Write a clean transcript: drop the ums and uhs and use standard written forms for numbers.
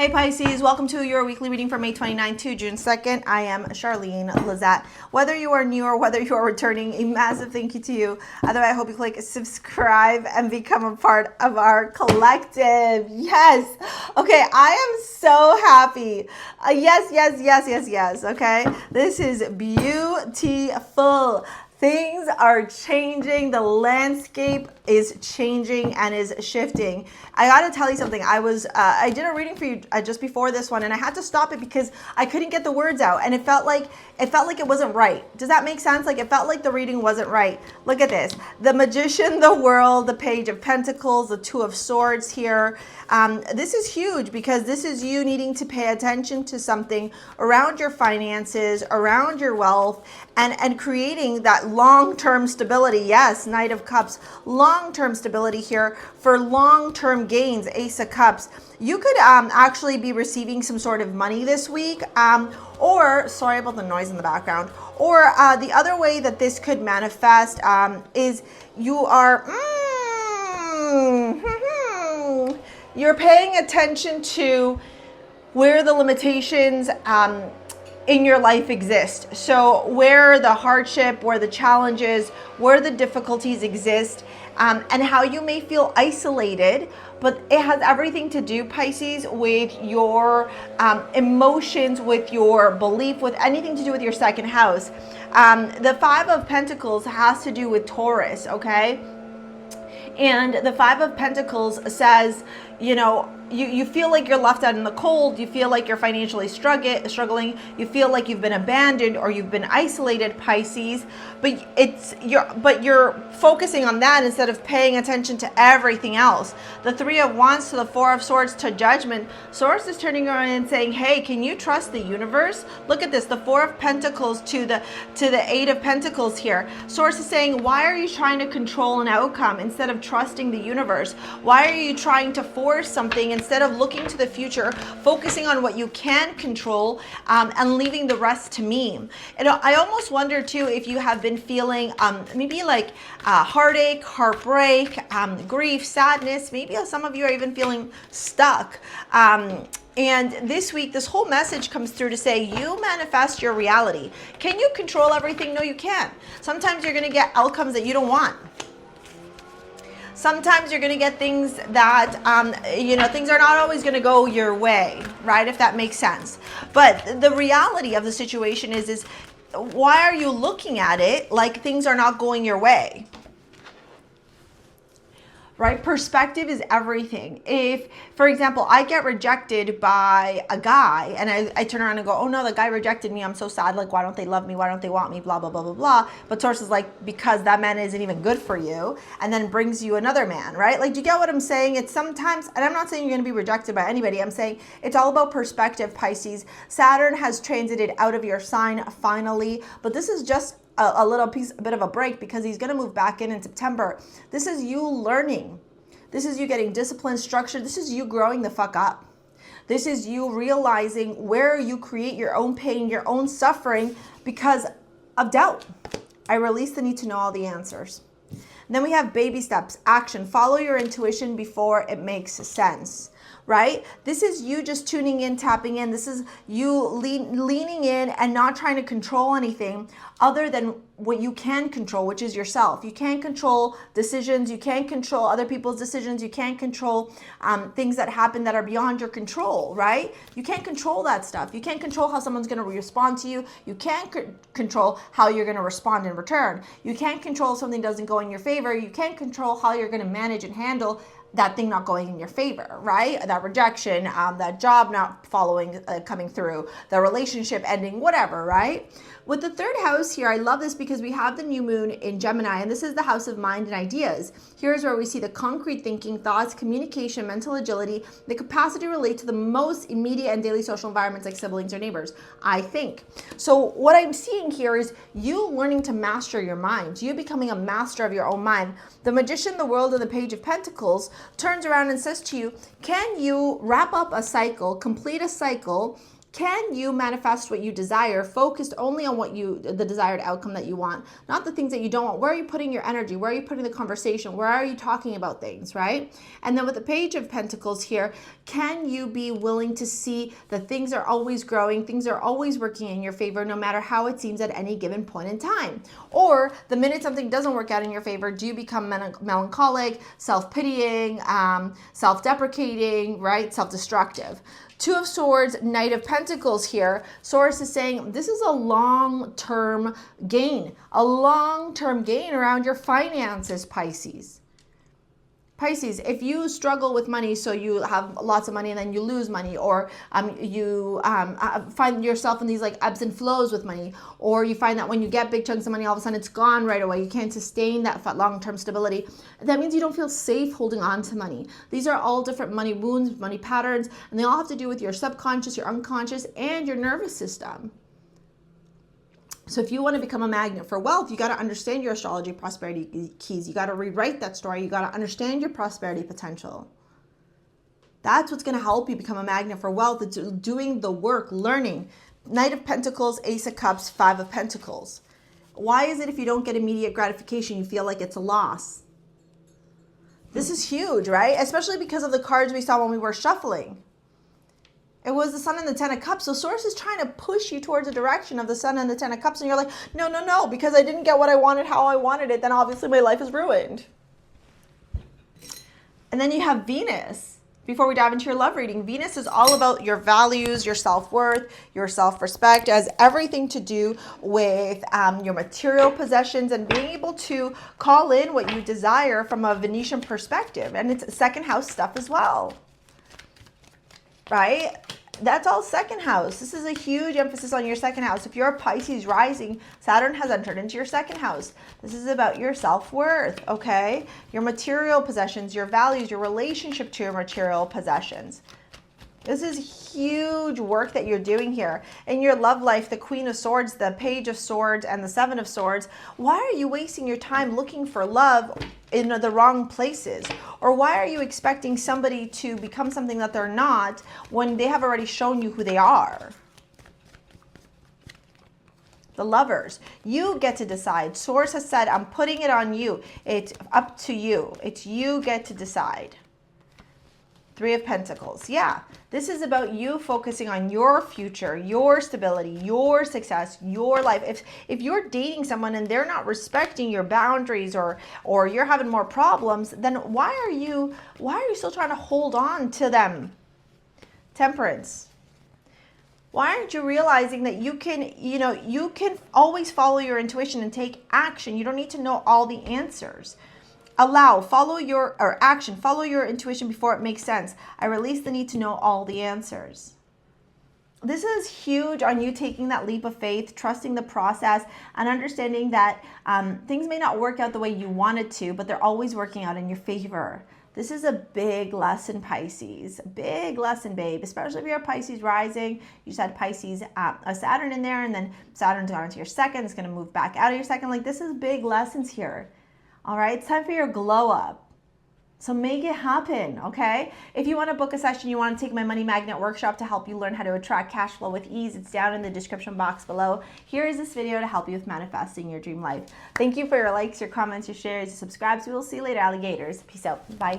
Hey Pisces, welcome to your weekly reading for May 29th to June 2nd. I am Charlene, Lizette. Whether you are new or whether you are returning, a massive thank you to you. Otherwise, I hope you click subscribe and become a part of our collective. Yes. Okay, I am so happy. Yes. Okay, this is beautiful. Things are changing. The landscape is changing and is shifting. I got to tell you something. I did a reading for you just before this one, and I had to stop it because I couldn't get the words out, and it felt like it wasn't right. Does that make sense? Like it felt like the reading wasn't right. Look at this: the Magician, the World, the Page of Pentacles, the Two of Swords here. This is huge because this is you needing to pay attention to something around your finances, around your wealth, and creating that long-term stability. Yes, Knight of Cups, long-term stability here for long-term gains. Ace of Cups. You could actually be receiving some sort of money this week, or sorry about the noise in the background, or the other way that this could manifest is you are you're paying attention to where the limitations in your life exist. So where the hardship, where the challenges, where the difficulties exist, and how you may feel isolated, but it has everything to do, Pisces, with your emotions, with your belief, with anything to do with your second house. The Five of Pentacles has to do with Taurus, okay? And the Five of Pentacles says, you know, you feel like you're left out in the cold. You feel like you're financially struggling. You feel like you've been abandoned or you've been isolated, Pisces. But you're focusing on that instead of paying attention to everything else. The Three of Wands to the Four of Swords to Judgment. Source is turning around and saying, hey, can you trust the universe? Look at this, the Four of Pentacles to the Eight of Pentacles here. Source is saying, why are you trying to control an outcome instead of trusting the universe? Why are you trying to force something instead of looking to the future, focusing on what you can control, and leaving the rest to me? And I almost wonder too if you have been feeling maybe like heartache, heartbreak, grief, sadness. Maybe some of you are even feeling stuck. And this week, this whole message comes through to say, you manifest your reality. Can you control everything? No, you can't. Sometimes you're going to get outcomes that you don't want. Sometimes you're going to get things that, things are not always going to go your way, right? If that makes sense. But the reality of the situation is why are you looking at it like things are not going your way? Right? Perspective is everything. If, for example, I get rejected by a guy and I turn around and go, oh no, the guy rejected me. I'm so sad. Like, why don't they love me? Why don't they want me? Blah, blah, blah, blah, blah. But Source is like, because that man isn't even good for you, and then brings you another man, right? Like, do you get what I'm saying? It's sometimes, and I'm not saying you're going to be rejected by anybody. I'm saying it's all about perspective, Pisces. Saturn has transited out of your sign finally, but this is just a bit of a break because he's going to move back in September. This is you learning. This is you getting disciplined, structured. This is you growing the fuck up. This is you realizing where you create your own pain, your own suffering because of doubt. I release the need to know all the answers. Then we have baby steps, action. Follow your intuition before it makes sense. Right? This is you just tuning in, tapping in. This is you leaning in and not trying to control anything other than what you can control, which is yourself. You can't control decisions. You can't control other people's decisions. You can't control things that happen that are beyond your control, right? You can't control that stuff. You can't control how someone's going to respond to you. You can't control how you're going to respond in return. You can't control if something doesn't go in your favor. You can't control how you're going to manage and handle that thing not going in your favor, right? That rejection, that job not coming through, the relationship ending, whatever, right? With the third house here, I love this because we have the new moon in Gemini, and this is the house of mind and ideas. Here's where we see the concrete thinking, thoughts, communication, mental agility, the capacity to relate to the most immediate and daily social environments like siblings or neighbors, I think. So what I'm seeing here is you learning to master your mind, you becoming a master of your own mind. The Magician, the World, and the Page of Pentacles turns around and says to you, can you wrap up a cycle, complete a cycle, Can you manifest what you desire, focused only on the desired outcome that you want, not the things that you don't want? Where are you putting your energy? Where are you putting the conversation? Where are you talking about things, right? And then with the Page of Pentacles here, can you be willing to see that things are always growing, things are always working in your favor, no matter how it seems at any given point in time? Or the minute something doesn't work out in your favor, do you become melancholic, self-pitying, self-deprecating, right? Self-destructive. Two of Swords, Knight of Pentacles here. Source is saying this is a long-term gain around your finances, Pisces. Pisces, if you struggle with money, so you have lots of money and then you lose money, or you find yourself in these like ebbs and flows with money, or you find that when you get big chunks of money, all of a sudden it's gone right away. You can't sustain that long-term stability. That means you don't feel safe holding on to money. These are all different money wounds, money patterns, and they all have to do with your subconscious, your unconscious, and your nervous system. So if you want to become a magnet for wealth, you got to understand your astrology prosperity keys. You got to rewrite that story. You got to understand your prosperity potential. That's what's going to help you become a magnet for wealth. It's doing the work, learning. Knight of Pentacles, Ace of Cups, Five of Pentacles. Why is it if you don't get immediate gratification, you feel like it's a loss? This is huge, right? Especially because of the cards we saw when we were shuffling. It was the Sun and the Ten of Cups. So Source is trying to push you towards the direction of the Sun and the Ten of Cups. And you're like, no, because I didn't get what I wanted, how I wanted it. Then obviously my life is ruined. And then you have Venus. Before we dive into your love reading, Venus is all about your values, your self-worth, your self-respect. It has everything to do with your material possessions and being able to call in what you desire from a Venetian perspective. And it's second house stuff as well. Right? That's all second house. This is a huge emphasis on your second house. If you're a Pisces rising, Saturn has entered into your second house. This is about your self-worth, okay? Your material possessions, your values, your relationship to your material possessions. This is huge work that you're doing here. In your love life, the Queen of Swords, the Page of Swords, and the Seven of Swords, why are you wasting your time looking for love in the wrong places? Or why are you expecting somebody to become something that they're not when they have already shown you who they are? The Lovers, you get to decide. Source has said, I'm putting it on you. It's up to you. It's you get to decide. Three of Pentacles. Yeah, this is about you focusing on your future, your stability, your success, your life. If you're dating someone and they're not respecting your boundaries, or you're having more problems, then why are you still trying to hold on to them? Temperance. Why aren't you realizing that you can always follow your intuition and take action? You don't need to know all the answers. Follow your intuition before it makes sense. I release the need to know all the answers. This is huge on you taking that leap of faith, trusting the process, and understanding that things may not work out the way you wanted to, but they're always working out in your favor. This is a big lesson, Pisces. Big lesson, babe. Especially if you're a Pisces rising. You just had Pisces, a Saturn in there, and then Saturn's gone into your second. It's going to move back out of your second. Like, this is big lessons here. All right, it's time for your glow up. So make it happen, okay? If you want to book a session, you want to take my Money Magnet workshop to help you learn how to attract cash flow with ease, it's down in the description box below. Here is this video to help you with manifesting your dream life. Thank you for your likes, your comments, your shares, your subscribes. We will see you later, alligators. Peace out. Bye.